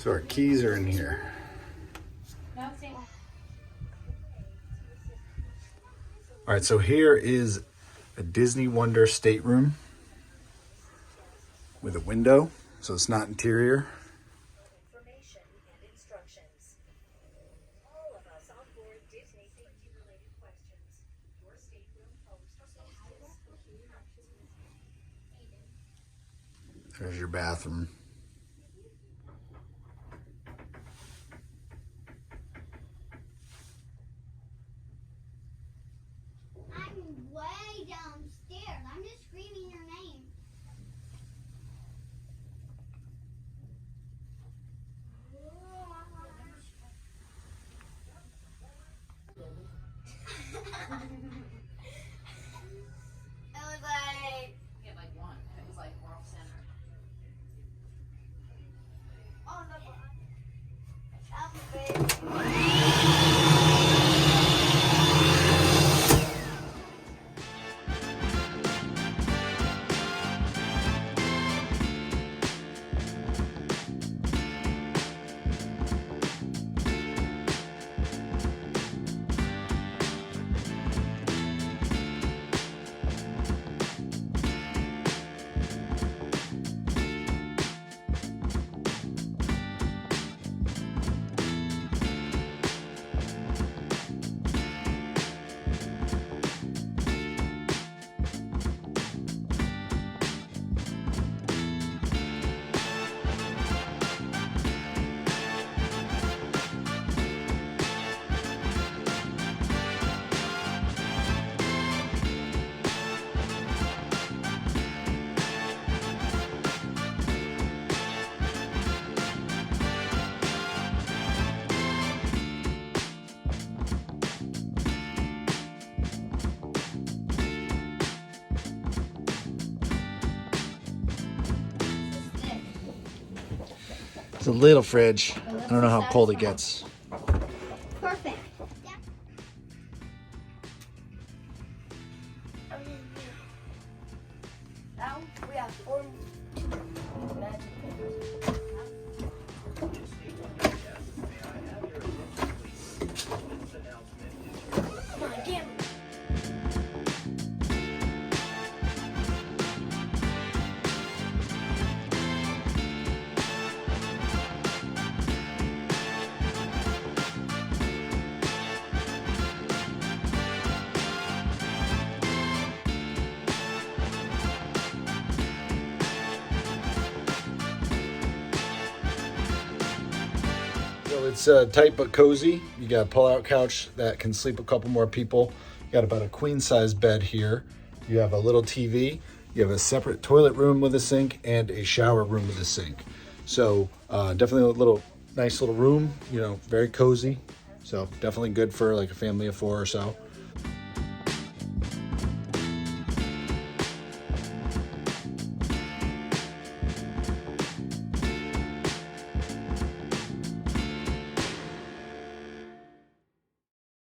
So our keys are in here. All right, so here is a Disney Wonder stateroom with a window, so it's not interior. Information and instructions. All of us on board Disney safety-related questions. Your stateroom host There's your bathroom. I'm way downstairs. I'm just screaming your name. It was like, Get like one. It was like off center. oh no, that was big. It's a little fridge. I don't know how cold it gets. Perfect. Now we have 4 magic papers. Come on, damn it. So it's tight but cozy. You got a pull-out couch that can sleep a couple more people. You got about a queen-size bed here. You have a little TV. You have a separate toilet room with a sink and a shower room with a sink. So definitely a nice little room, you know, very cozy. So definitely good for like a family of 4 or so.